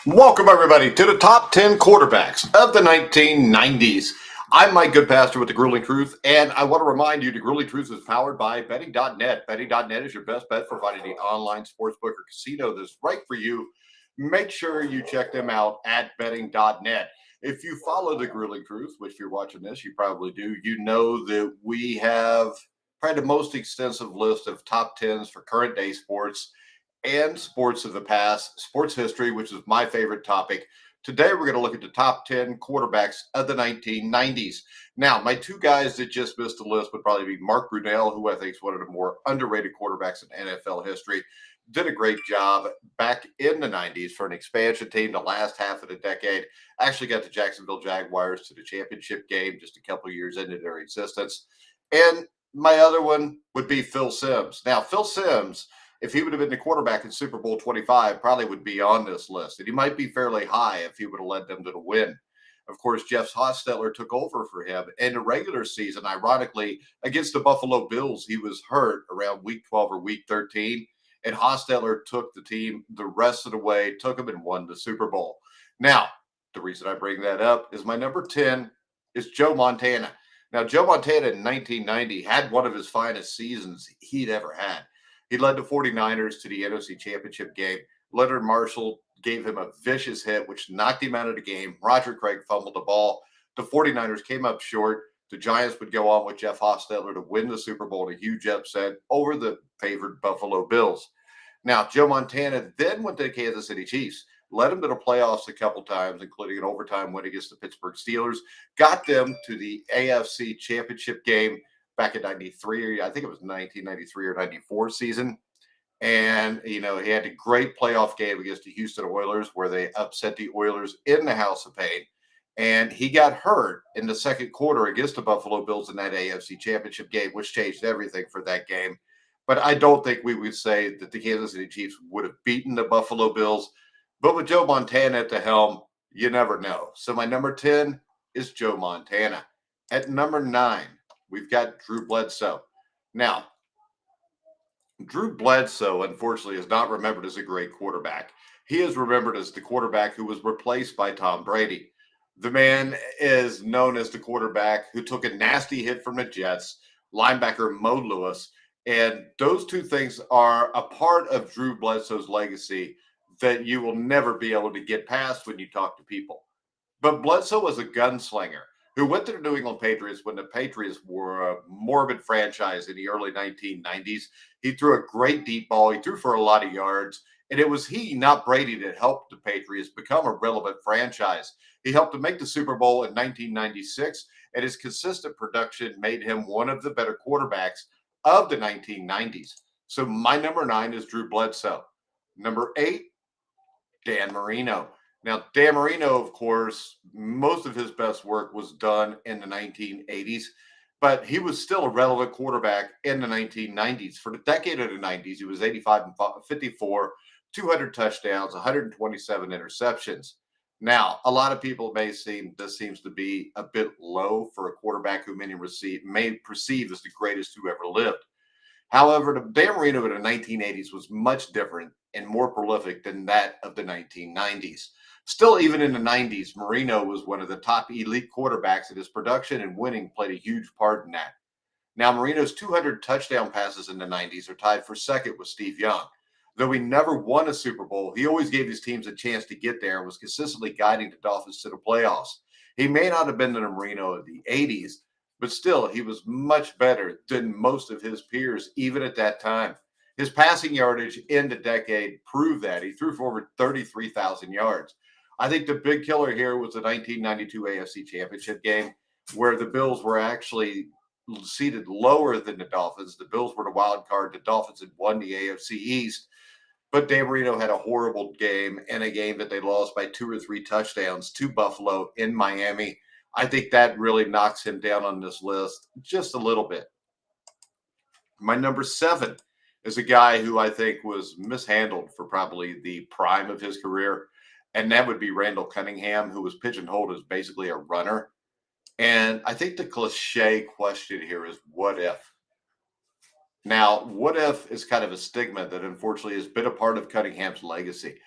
Welcome, everybody, to the top 10 quarterbacks of the 1990s. I'm Mike Goodpaster with The Grueling Truth, and I want to remind you The Grueling Truth is powered by betting.net. Betting.net is your best bet for finding the online sportsbook or casino that's right for you. Make sure you check them out at betting.net. If you follow The Grueling Truth, which if you're watching this, you probably do, you know that we have probably the most extensive list of top 10s for current day sports and sports of the past, sports history, which is my favorite topic. Today, we're going to look at the top 10 quarterbacks of the 1990s. Now, my two guys that just missed the list would probably be Mark Brunell, who I think is one of the more underrated quarterbacks in NFL history. Did a great job back in the 90s for an expansion team the last half of the decade. Actually got the Jacksonville Jaguars to the championship game just a couple years into their existence. And my other one would be Phil Simms. Now, Phil Simms, if he would have been the quarterback in Super Bowl 25, probably would be on this list. And he might be fairly high if he would have led them to the win. Of course, Jeff Hostetler took over for him. In the regular season, ironically, against the Buffalo Bills, he was hurt around week 12 or week 13. And Hostetler took the team the rest of the way, took them and won the Super Bowl. Now, the reason I bring that up is my number 10 is Joe Montana. Now, Joe Montana in 1990 had one of his finest seasons he'd ever had. He led the 49ers to the NFC Championship game. Leonard Marshall gave him a vicious hit, which knocked him out of the game. Roger Craig fumbled the ball. The 49ers came up short. The Giants would go on with Jeff Hostetler to win the Super Bowl in a huge upset over the favored Buffalo Bills. Now, Joe Montana then went to the Kansas City Chiefs, led them to the playoffs a couple times, including an overtime win against the Pittsburgh Steelers, got them to the AFC Championship game back in 93. I think it was 1993 or 94 season. And, he had a great playoff game against the Houston Oilers where they upset the Oilers in the House of Pain. And he got hurt in the second quarter against the Buffalo Bills in that AFC Championship game, which changed everything for that game. But I don't think we would say that the Kansas City Chiefs would have beaten the Buffalo Bills. But with Joe Montana at the helm, you never know. So my number 10 is Joe Montana. At number 9, we've got Drew Bledsoe. Now, Drew Bledsoe, unfortunately, is not remembered as a great quarterback. He is remembered as the quarterback who was replaced by Tom Brady. The man is known as the quarterback who took a nasty hit from the Jets, linebacker Mo Lewis. And those two things are a part of Drew Bledsoe's legacy that you will never be able to get past when you talk to people. But Bledsoe was a gunslinger who went to the New England Patriots when the Patriots were a morbid franchise in the early 1990s. He threw a great deep ball. He threw for a lot of yards. And it was he, not Brady, that helped the Patriots become a relevant franchise. He helped to make the Super Bowl in 1996, and his consistent production made him one of the better quarterbacks of the 1990s. So my number 9 is Drew Bledsoe. Number 8, Dan Marino. Now, Dan Marino, of course, most of his best work was done in the 1980s, but he was still a relevant quarterback in the 1990s. For the decade of the 90s, he was 85 and 54, 200 touchdowns, 127 interceptions. Now, a lot of people this seems to be a bit low for a quarterback who many may perceive as the greatest who ever lived. However, the Dan Marino in the 1980s was much different and more prolific than that of the 1990s. Still, even in the 90s, Marino was one of the top elite quarterbacks, and his production and winning played a huge part in that. Now, Marino's 200 touchdown passes in the 90s are tied for second with Steve Young. Though he never won a Super Bowl, he always gave his teams a chance to get there and was consistently guiding the Dolphins to the playoffs. He may not have been the Marino of the 80s, but still, he was much better than most of his peers, even at that time. His passing yardage in the decade proved that. He threw for over 33,000 yards. I think the big killer here was the 1992 AFC Championship game, where the Bills were actually seated lower than the Dolphins. The Bills were the wild card. The Dolphins had won the AFC East. But Dan Marino had a horrible game in a game that they lost by 2 or 3 touchdowns to Buffalo in Miami. I think that really knocks him down on this list just a little bit. My number 7 is a guy who I think was mishandled for probably the prime of his career, and that would be Randall Cunningham, who was pigeonholed as basically a runner. And I think the cliche question here is, what if? Now, what if is kind of a stigma that unfortunately has been a part of Cunningham's legacy.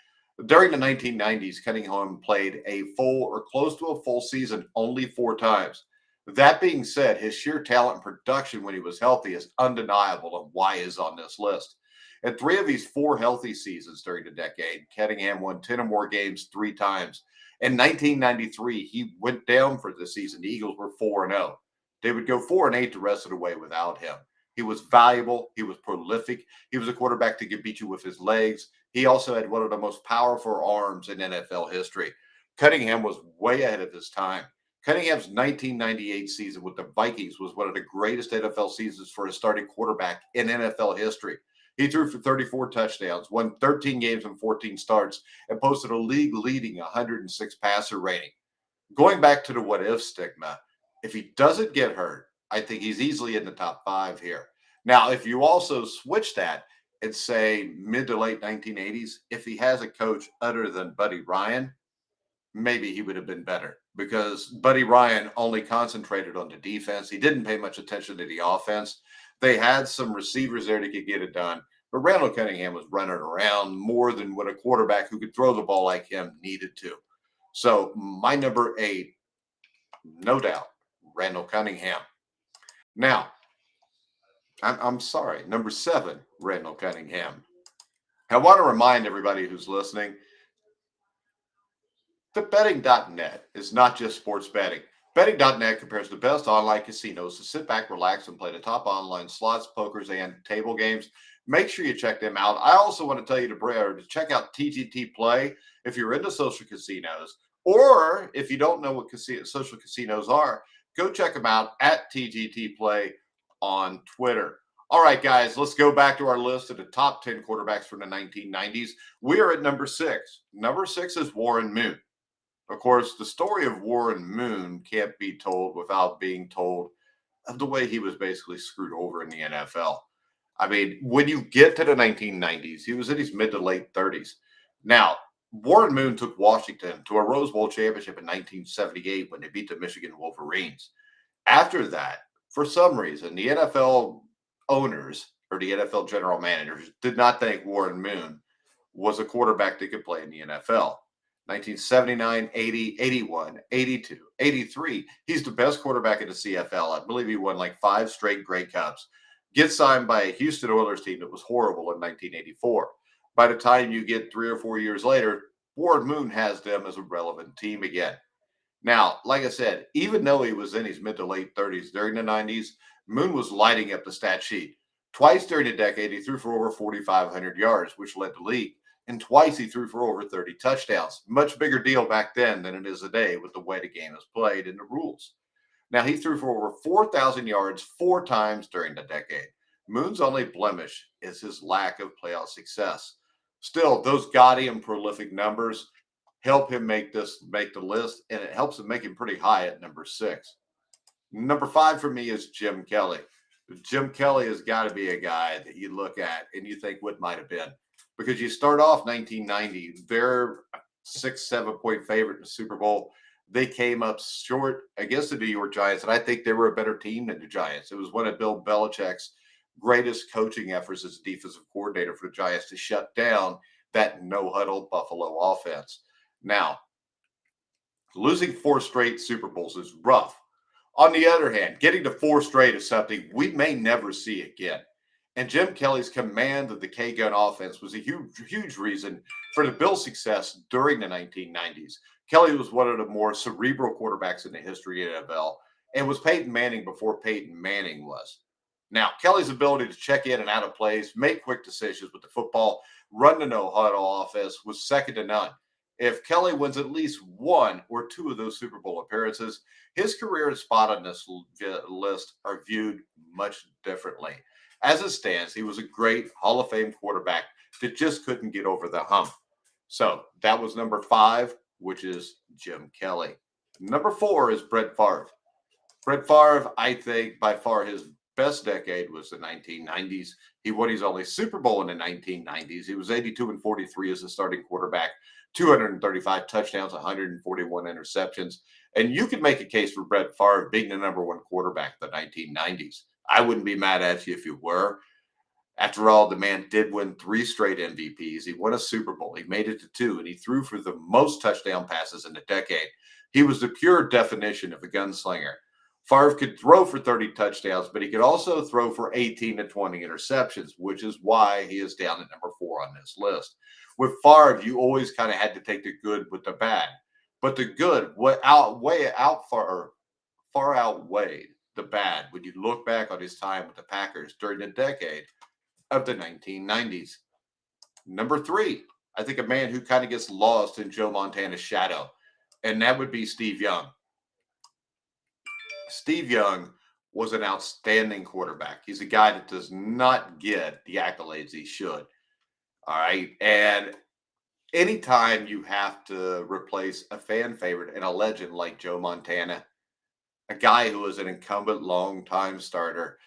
During the 1990s, Cunningham played a full or close to a full season only 4 times. That being said, his sheer talent and production when he was healthy is undeniable and why he's on this list. In 3 of his 4 healthy seasons during the decade, Cunningham won 10 or more games 3 times. In 1993, he went down for the season. The Eagles were 4-0. They would go 4-8 the rest of the way without him. He was valuable. He was prolific. He was a quarterback that could beat you with his legs. He also had one of the most powerful arms in NFL history. Cunningham was way ahead of his time. Cunningham's 1998 season with the Vikings was one of the greatest NFL seasons for a starting quarterback in NFL history. He threw for 34 touchdowns, won 13 games and 14 starts, and posted a league-leading 106 passer rating. Going back to the what-if stigma, if he doesn't get hurt, I think he's easily in the top 5 here. Now, if you also switch that and say mid to late 1980s, if he has a coach other than Buddy Ryan, maybe he would have been better because Buddy Ryan only concentrated on the defense. He didn't pay much attention to the offense. They had some receivers there that could get it done, but Randall Cunningham was running around more than what a quarterback who could throw the ball like him needed to. So my number 8, no doubt, Randall Cunningham. Now, I'm sorry, number 7, Randall Cunningham. I want to remind everybody who's listening that betting.net is not just sports betting. Betting.net compares the best online casinos to sit back, relax, and play the top online slots, pokers, and table games. Make sure you check them out. I also want to tell you to check out TGT Play if you're into social casinos, or if you don't know what social casinos are, go check them out at TGT Play on Twitter. All right, guys, let's go back to our list of the top 10 quarterbacks from the 1990s. We are at number 6. Number 6 is Warren Moon. Of course, the story of Warren Moon can't be told without being told of the way he was basically screwed over in the NFL. I mean, when you get to the 1990s, he was in his mid to late 30s. Now, Warren Moon took Washington to a Rose Bowl championship in 1978 when they beat the Michigan Wolverines. After that, for some reason, the NFL owners or the NFL general managers did not think Warren Moon was a quarterback that could play in the NFL. 1979, 80, 81, 82, 83. He's the best quarterback in the CFL. I believe he won like 5 straight Grey Cups. Gets signed by a Houston Oilers team that was horrible in 1984. By the time you get 3 or 4 years later, Warren Moon has them as a relevant team again. Now, like I said, even though he was in his mid to late 30s during the 90s, Moon was lighting up the stat sheet. Twice during the decade, he threw for over 4,500 yards, which led the league. And twice he threw for over 30 touchdowns. Much bigger deal back then than it is today with the way the game is played and the rules. Now, he threw for over 4,000 yards 4 times during the decade. Moon's only blemish is his lack of playoff success. Still, those gaudy and prolific numbers help him make the list, and it helps him make him pretty high at number 6. Number 5 for me is Jim Kelly. Jim Kelly has got to be a guy that you look at and you think what might have been. Because you start off 1990, they're 6-7 point favorite in the Super Bowl. They came up short against the New York Giants, and I think they were a better team than the Giants. It was one of Bill Belichick's greatest coaching efforts as a defensive coordinator for the Giants to shut down that no-huddle Buffalo offense. Now, losing 4 straight Super Bowls is rough. On the other hand, getting to 4 straight is something we may never see again. And Jim Kelly's command of the K-Gun offense was a huge reason for the Bills' success during the 1990s. Kelly was one of the more cerebral quarterbacks in the history of the NFL and was Peyton Manning before Peyton Manning was. Now, Kelly's ability to check in and out of plays, make quick decisions with the football, run the no-huddle offense was second to none. If Kelly wins at least 1 or 2 of those Super Bowl appearances, his career and spot on this list are viewed much differently. As it stands, he was a great Hall of Fame quarterback that just couldn't get over the hump. So that was number 5, which is Jim Kelly. Number 4 is Brett Favre. Brett Favre, I think, by far his best decade was the 1990s. He won his only Super Bowl in the 1990s. He was 82-43 as a starting quarterback, 235 touchdowns, 141 interceptions. And you could make a case for Brett Favre being the number 1 quarterback in the 1990s. I wouldn't be mad at you if you were. After all, the man did win 3 straight MVPs. He won a Super Bowl. He made it to 2, and he threw for the most touchdown passes in a decade. He was the pure definition of a gunslinger. Favre could throw for 30 touchdowns, but he could also throw for 18 to 20 interceptions, which is why he is down at number 4 on this list. With Favre, you always kind of had to take the good with the bad, but the good far outweighed the bad when you look back on his time with the Packers during the decade of the 1990s. Number 3, I think a man who kind of gets lost in Joe Montana's shadow, and that would be Steve Young. Steve Young was an outstanding quarterback. He's a guy that does not get the accolades he should. All right. And anytime you have to replace a fan favorite and a legend like Joe Montana, a guy who was an incumbent long-time starter,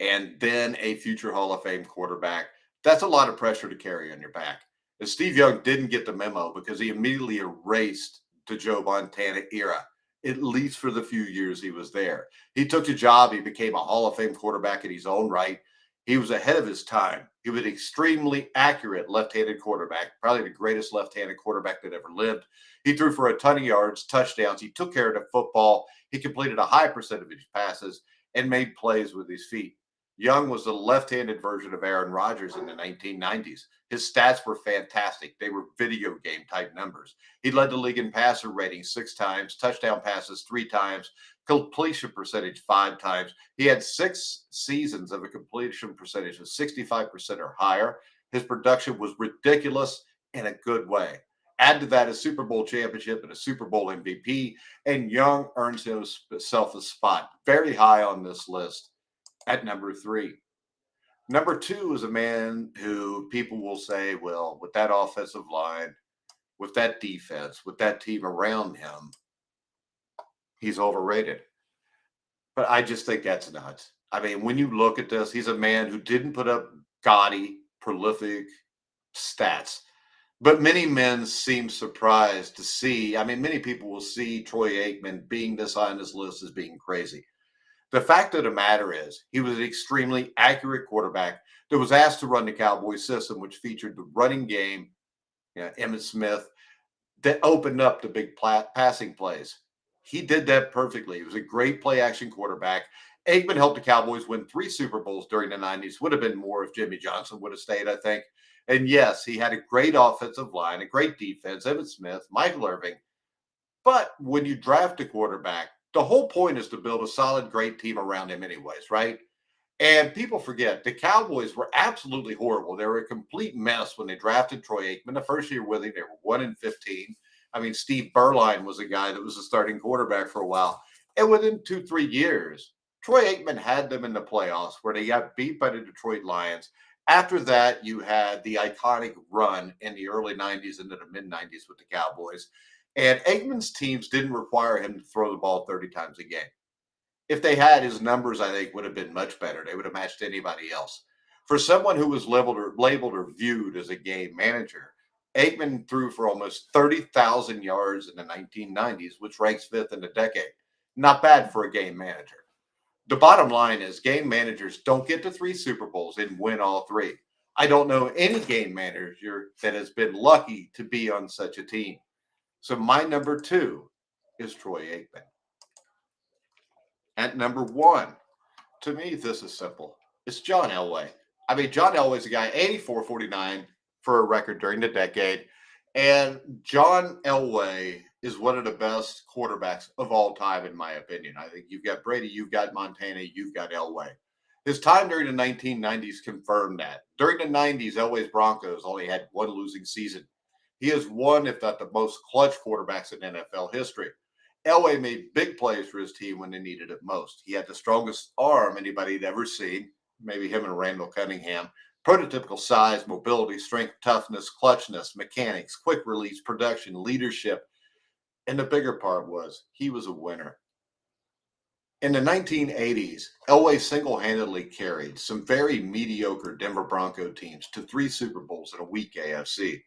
and then a future Hall of Fame quarterback, that's a lot of pressure to carry on your back. And Steve Young didn't get the memo because he immediately erased the Joe Montana era, at least for the few years he was there. He took the job. He became a Hall of Fame quarterback in his own right. He was ahead of his time. He was an extremely accurate left-handed quarterback, probably the greatest left-handed quarterback that ever lived. He threw for a ton of yards, touchdowns. He took care of the football. He completed a high percent of his passes and made plays with his feet. Young was the left-handed version of Aaron Rodgers in the 1990s. His stats were fantastic. They were video game type numbers. He led the league in passer rating 6 times, touchdown passes 3 times, completion percentage 5 times. He had 6 seasons of a completion percentage of 65% or higher. His production was ridiculous in a good way. Add to that a Super Bowl championship and a Super Bowl MVP, and Young earns himself a spot very high on this list at number 3. Number 2 is a man who people will say, well, with that offensive line, with that defense, with that team around him, he's overrated. But I just think that's nuts. I mean, when you look at this, he's a man who didn't put up gaudy, prolific stats. But many men seem surprised to see. I mean, many people will see Troy Aikman being this high on this list as being crazy. The fact of the matter is, he was an extremely accurate quarterback that was asked to run the Cowboys system, which featured the running game, Emmitt Smith, that opened up the big passing plays. He did that perfectly. He was a great play action quarterback. Aikman helped the Cowboys win 3 Super Bowls during the 90s. Would have been more if Jimmy Johnson would have stayed, I think. And yes, he had a great offensive line, a great defense, Emmitt Smith, Michael Irving. But when you draft a quarterback, the whole point is to build a solid, great team around him anyways, right? And people forget the Cowboys were absolutely horrible. They were a complete mess when they drafted Troy Aikman. The first year with him, they were 1-15. I mean, Steve Berline was a guy that was a starting quarterback for a while. And within 2-3 years, Troy Aikman had them in the playoffs where they got beat by the Detroit Lions. After that, you had the iconic run in the early 90s into the mid-90s with the Cowboys. And Aikman's teams didn't require him to throw the ball 30 times a game. If they had, his numbers, I think, would have been much better. They would have matched anybody else. For someone who was labeled or viewed as a game manager, Aikman threw for almost 30,000 yards in the 1990s, which ranks 5th in the decade. Not bad for a game manager. The bottom line is game managers don't get to 3 Super Bowls and win all 3. I don't know any game manager that has been lucky to be on such a team. So my number 2 is Troy Aikman. At number 1, to me, this is simple. It's John Elway. I mean, John Elway's a guy, 84-49 for a record during the decade. And John Elway is one of the best quarterbacks of all time, in my opinion. I think you've got Brady, you've got Montana, you've got Elway. His time during the 1990s confirmed that. During the 90s, Elway's Broncos only had 1 losing season. He is one, if not the most clutch quarterbacks in NFL history. Elway made big plays for his team when they needed it most. He had the strongest arm anybody had ever seen, maybe him and Randall Cunningham. Prototypical size, mobility, strength, toughness, clutchness, mechanics, quick release, production, leadership. And the bigger part was he was a winner. In the 1980s, Elway single-handedly carried some very mediocre Denver Bronco teams to 3 Super Bowls in a weak AFC.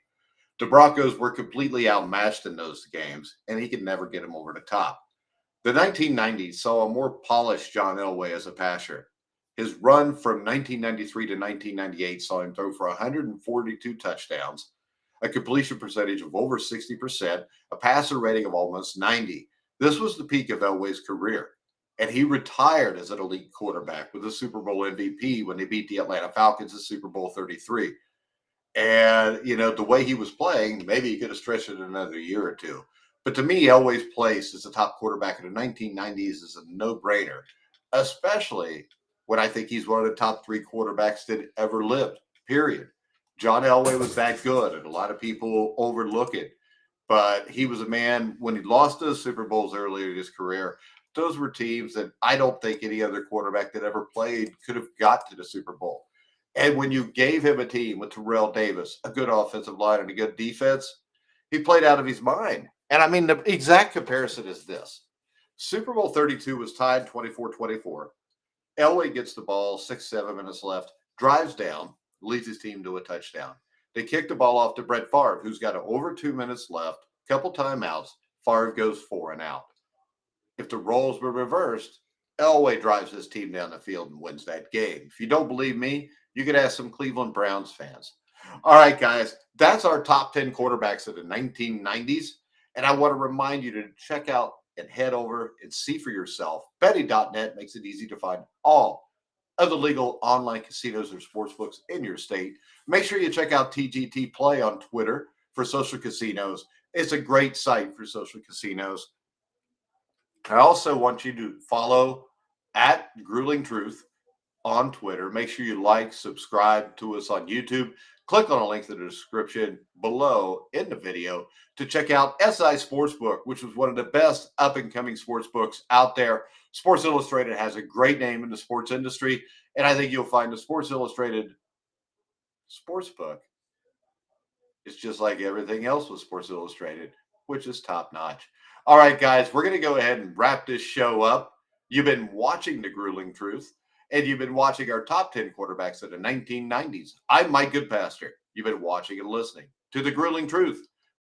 The Broncos were completely outmatched in those games, and he could never get them over the top. The 1990s saw a more polished John Elway as a passer. His run from 1993 to 1998 saw him throw for 142 touchdowns, a completion percentage of over 60%, a passer rating of almost 90. This was the peak of Elway's career. And he retired as an elite quarterback with a Super Bowl MVP when they beat the Atlanta Falcons in Super Bowl 33. And, the way he was playing, maybe he could have stretched it another year or two. But to me, Elway's place as the top quarterback in the 1990s is a no-brainer, especially when I think he's one of the top three quarterbacks that ever lived, period. John Elway was that good, and a lot of people overlook it. But he was a man, when he lost those Super Bowls earlier in his career, those were teams that I don't think any other quarterback that ever played could have got to the Super Bowl. And when you gave him a team with Terrell Davis, a good offensive line, and a good defense, he played out of his mind. And I mean, the exact comparison is this. Super Bowl 32 was tied 24-24. Elway gets the ball, 6-7 minutes left, drives down, leads his team to a touchdown. They kick the ball off to Brett Favre, who's got over 2 minutes left, couple timeouts. Favre goes 4 and out. If the roles were reversed, Elway drives his team down the field and wins that game. If you don't believe me, you could ask some Cleveland Browns fans. All right, guys, that's our top 10 quarterbacks of the 1990s. And I want to remind you to check out and head over and see for yourself. Betting.net makes it easy to find all of the legal online casinos or sportsbooks in your state. Make sure you check out TGT Play on Twitter for social casinos. It's a great site for social casinos. I also want you to follow at Grueling Truth on Twitter. Make sure you like, subscribe to us on YouTube. Click on a link in the description below in the video to check out SI Sportsbook, which was one of the best up-and-coming sportsbooks out there. Sports Illustrated has a great name in the sports industry, and I think you'll find the Sports Illustrated Sportsbook is just like everything else with Sports Illustrated, which is top-notch. All right, guys, we're going to go ahead and wrap this show up. You've been watching The Grueling Truth, and you've been watching our top 10 quarterbacks of the 1990s. I'm Mike Goodpaster. You've been watching and listening to The Grueling Truth.